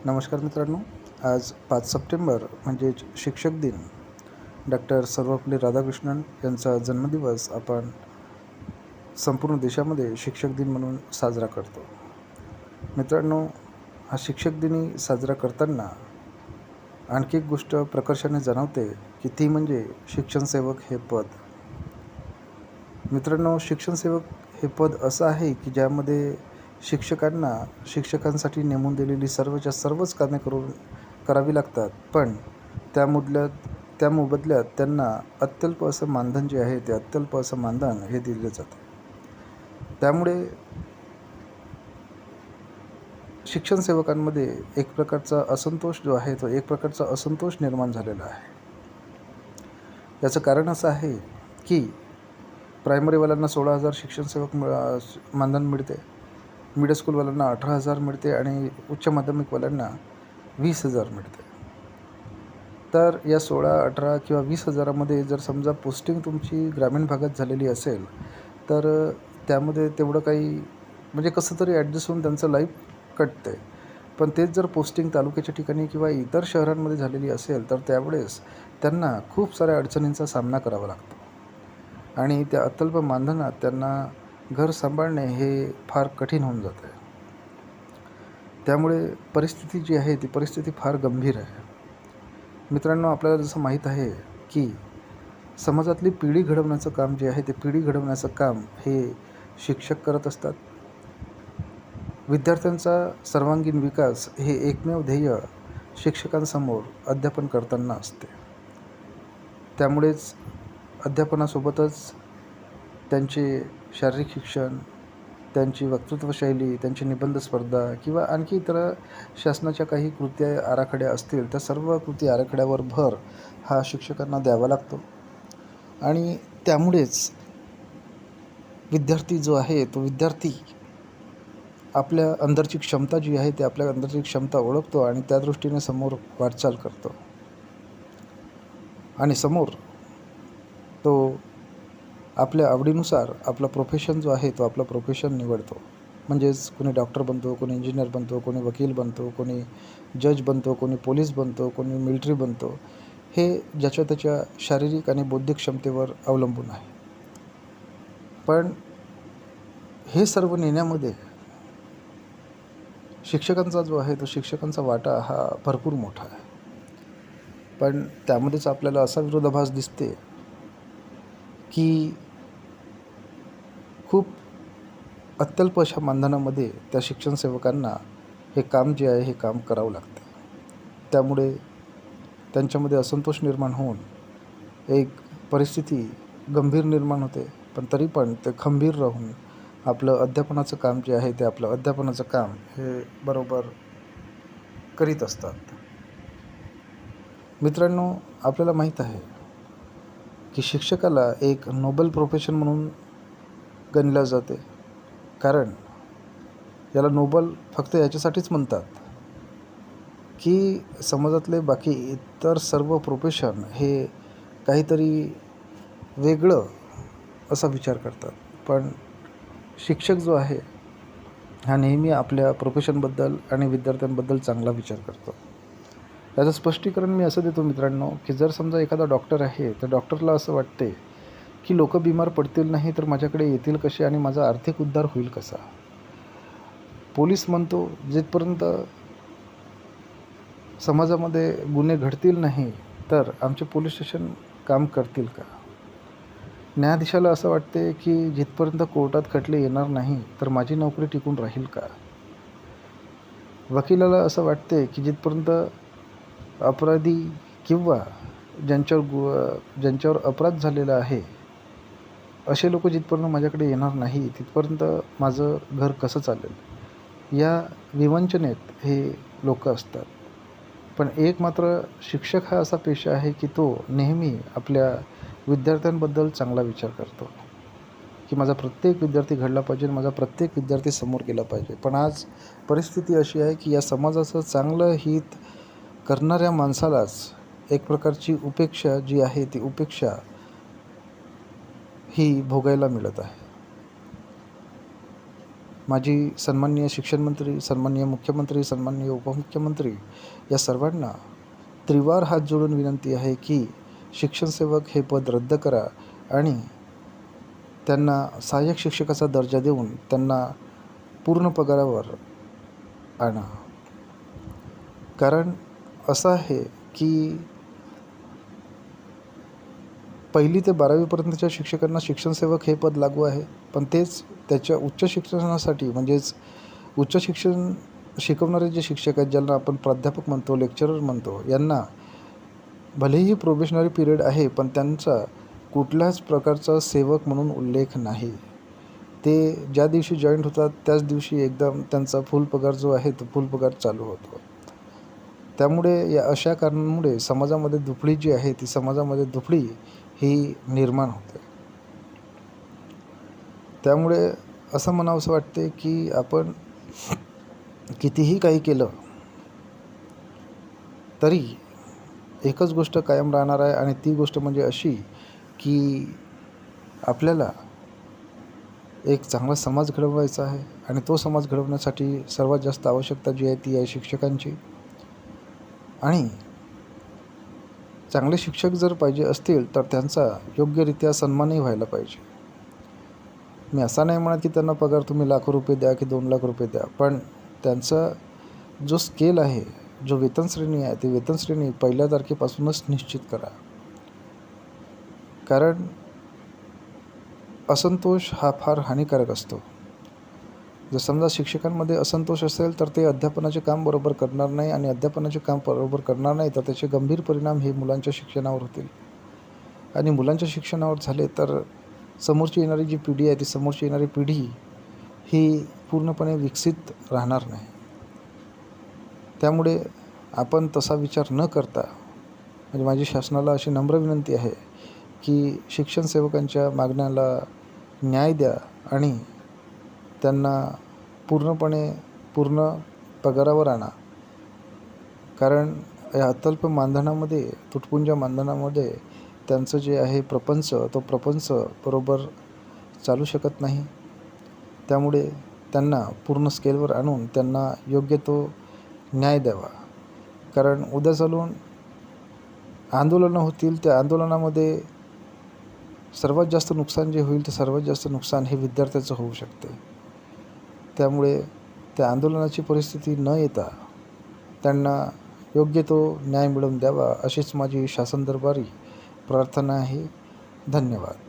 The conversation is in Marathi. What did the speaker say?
नमस्कार मित्रांनो. आज 5 सप्टेंबर म्हणजेच शिक्षक दिन. डॉक्टर सर्वपल्ली राधाकृष्णन यांचा जन्मदिवस आपण संपूर्ण देशामध्ये शिक्षक दिन म्हणून साजरा करतो. मित्रांनो, हा शिक्षक दिनी साजरा करताना आणखी एक गोष्ट प्रकर्षाने जाणवते की ती म्हणजे शिक्षणसेवक हे पद. मित्रांनो, शिक्षणसेवक हे पद असं आहे की ज्यामध्ये शिक्षकांसाठी नेमून दिलेली सर्वच्या सर्वच कामे करावी लागतात, पण त्या मोबदल्यात त्यांना अत्यल्प असं मानधन जे आहे ते अत्यल्प असं मानधन हे दिले जाते. त्यामुळे शिक्षणसेवकांमध्ये एक प्रकारचा असंतोष जो आहे तो एक प्रकारचा असंतोष निर्माण झालेला आहे. याचं कारण असं आहे की प्रायमरीवाल्यांना 16,000 शिक्षणसेवक मानधन मिळते, मिडल स्कूलवाल्यांना 18,000 मिळते आणि उच्च माध्यमिकवाल्यांना 20,000 मिळते. तर या 16, 18 किंवा 20,000मध्ये जर समजा पोस्टिंग तुमची ग्रामीण भागात झालेली असेल तर त्यामध्ये तेवढं काही म्हणजे कसं तरी ॲडजस्ट होऊन त्यांचं लाईफ कटते. पण तेच जर पोस्टिंग तालुक्याच्या ठिकाणी किंवा इतर शहरांमध्ये झालेली असेल तर त्यावेळेस त्यांना खूप साऱ्या अडचणींचा सामना करावा लागतो आणि त्या अत्यल्प मानधनात त्यांना घर सांभाळणे हे फार कठीण होऊन जातं आहे. त्यामुळे परिस्थिती जी आहे ती परिस्थिती फार गंभीर आहे. मित्रांनो, आपल्याला जसं माहीत आहे की समाजातली पिढी घडवण्याचं काम जे आहे ते पिढी घडवण्याचं काम हे शिक्षक करत असतात. विद्यार्थ्यांचा सर्वांगीण विकास हे एकमेव ध्येय शिक्षकांसमोर अध्यापन करताना असते. त्यामुळेच अध्यापनासोबतच त्यांचे शारीरिक शिक्षण, त्यांची वक्तृत्वशैली, त्यांची निबंध स्पर्धा किंवा आणखी इतर शासनाच्या काही कृती आराखड्या असतील त्या सर्व कृती आराखड्यावर भर हा शिक्षकांना द्यावा लागतो. आणि त्यामुळेच विद्यार्थी जो आहे तो विद्यार्थी आपल्या अंदरची क्षमता जी आहे ते आपल्या अंदरची क्षमता ओळखतो आणि त्या दृष्टीने समोर वाटचाल करतो आणि समोर तो आपल्या आवडीनुसार आपला प्रोफेशन जो आहे तो आपला प्रोफेशन निवडतो. म्हणजेच कोणी डॉक्टर बनतो, कोणी इंजिनियर बनतो, कोणी वकील बनतो, कोणी जज बनतो, कोणी पोलीस बनतो, कोणी मिलिटरी बनतो. हे ज्याच्या त्याच्या शारीरिक आणि बौद्धिक क्षमतेवर अवलंबून आहे. पण हे सर्व नेण्यामध्ये शिक्षकांचा जो आहे तो शिक्षकांचा वाटा हा भरपूर मोठा आहे. पण त्यामध्येच आपल्याला असा विरोधाभास दिसते की खूप अत्यल्प अशा मानधनामध्ये त्या शिक्षणसेवकांना हे काम जे आहे हे काम करावं लागते. त्यामुळे त्यांच्यामध्ये असंतोष निर्माण होऊन एक परिस्थिती गंभीर निर्माण होते. पण तरी पण ते खंबीर राहून आपलं अध्यापनाचं काम जे आहे ते आपलं अध्यापनाचं काम हे बरोबर करीत असतात. मित्रांनो, आपल्याला माहीत आहे की शिक्षकाला एक नोबल प्रोफेशन म्हणून गणलं जाते. कारण याला नोबल फक्त याच्यासाठीच म्हणतात की समाजातले बाकी इतर सर्व प्रोफेशन हे काहीतरी वेगळं असा विचार करतात, पण शिक्षक जो आहे हा नेहमी आपल्या प्रोफेशनबद्दल आणि विद्यार्थ्यांबद्दल चांगला विचार करतो. याचं स्पष्टीकरण मी असं देतो मित्रांनो की जर समजा एखादा डॉक्टर आहे तर डॉक्टरला असं वाटते की लोक बिमार पडतील नाही तर माझ्याकडे येतील कसे आणि माझा आर्थिक उद्धार होईल कसा. पोलीस म्हणतो जिथपर्यंत समाजामध्ये गुन्हे घडतील नाही तर आमचे पोलीस स्टेशन काम करतील का. न्यायाधीशाला असं वाटते की जिथपर्यंत कोर्टात खटले येणार नाही तर माझी नोकरी टिकून राहील का. वकिलाला असं वाटते की जिथपर्यंत अपराधी किंवा ज्यांच्यावर अपराध झालेला आहे असे लोक जिथपर्यंत माझ्याकडे येणार नाही तिथपर्यंत माझं घर कसं चालेल. या विवंचनेत हे लोक असतात. पण एक मात्र शिक्षक हा असा पेशा आहे की तो नेहमी आपल्या विद्यार्थ्यांबद्दल चांगला विचार करतो की माझा प्रत्येक विद्यार्थी घडला पाहिजे, माझा प्रत्येक विद्यार्थी समोर गेला पाहिजे. पण आज परिस्थिती अशी आहे की या समाजाचं चांगलं हित करणाऱ्या माणसालाच एक प्रकारची उपेक्षा जी आहे ती उपेक्षा ही भोगायला मिळत आहे. माझी सन्माननीय शिक्षण मंत्री, सन्माननीय मुख्यमंत्री, सन्माननीय उपमुख्यमंत्री या सर्वांना त्रिवार हात जोडून विनंती आहे की शिक्षणसेवक हे पद रद्द करा आणि त्यांना सहाय्यक शिक्षकाचा दर्जा देऊन त्यांना पूर्ण पगारावर आणा. कारण असं आहे की 1ली ते 12वीपर्यंतच्या शिक्षकांना शिक्षणसेवक हे पद लागू आहे, पण तेच त्याच्या उच्च शिक्षणासाठी म्हणजेच उच्च शिक्षण शिकवणारे जे शिक्षक आहेत, ज्यांना आपण प्राध्यापक म्हणतो, लेक्चरर म्हणतो, यांना भलेही प्रोबेशनरी पिरियड आहे, पण त्यांचा कुठल्याच प्रकारचा सेवक म्हणून उल्लेख नाही. ते ज्या दिवशी जॉईंट होतात त्याच दिवशी एकदम त्यांचा फुल पगार जो आहे तो फुल पगार चालू होतो. त्यामुळे या अशा कारणांमुळे समाजामध्ये दुफळी जी आहे ती समाजामध्ये दुफळी ही निर्माण होते. त्यामुळे असं म्हणावंसं वाटते की आपण कितीही काही केलं तरी एकच गोष्ट कायम राहणार आहे आणि ती गोष्ट म्हणजे अशी की आपल्याला एक चांगला समाज घडवायचा आहे आणि तो समाज घडवण्यासाठी सर्वात जास्त आवश्यकता जी आहे ती आहे शिक्षकांची. आणि चांगले शिक्षक जर पाहिजे असतील तर त्यांचा योग्यरित्या सन्मानही व्हायला पाहिजे. मी असा नाही म्हणत की त्यांना पगार तुम्ही लाखो रुपये द्या की 2 लाख रुपये द्या, पण त्यांचा जो स्केल आहे, जो वेतनश्रेणी आहे, ती वेतनश्रेणी 1ल्या तारखेपासूनच निश्चित करा. कारण असंतोष हा फार हानिकारक असतो. जर समजा शिक्षकांमध्ये असंतोष असेल तर ते अध्यापनाचे काम बरोबर करणार नाही आणि अध्यापनाचे काम बरोबर करणार नाही तर त्याचे गंभीर परिणाम हे मुलांच्या शिक्षणावर होतील. आणि मुलांच्या शिक्षणावर झाले तर समोरची येणारी जी पिढी आहे ती समोरची येणारी पिढी ही पूर्णपणे विकसित राहणार नाही. त्यामुळे आपण तसा विचार न करता म्हणजे माझी शासनाला अशी नम्र विनंती आहे की शिक्षण सेवकांच्या मागण्याला न्याय द्या आणि त्यांना पूर्ण पगारावर आणा. कारण या अत्यल्प मानधनामध्ये, तुटपुंज्या मानधनामध्ये त्यांचं जे आहे प्रपंच, तो प्रपंच बरोबर चालू शकत नाही. त्यामुळे त्यांना पूर्ण स्केलवर आणून त्यांना योग्य तो न्याय द्यावा. कारण उद्या चालून आंदोलनं होतील, त्या आंदोलनामध्ये सर्वात जास्त नुकसान जे होईल ते सर्वात जास्त नुकसान हे विद्यार्थ्याचं होऊ शकते. त्यामुळे त्या आंदोलनाची परिस्थिती न येता त्यांना योग्य तो न्याय मिळवून द्यावा अशीच माझी शासन दरबारी प्रार्थना आहे. धन्यवाद.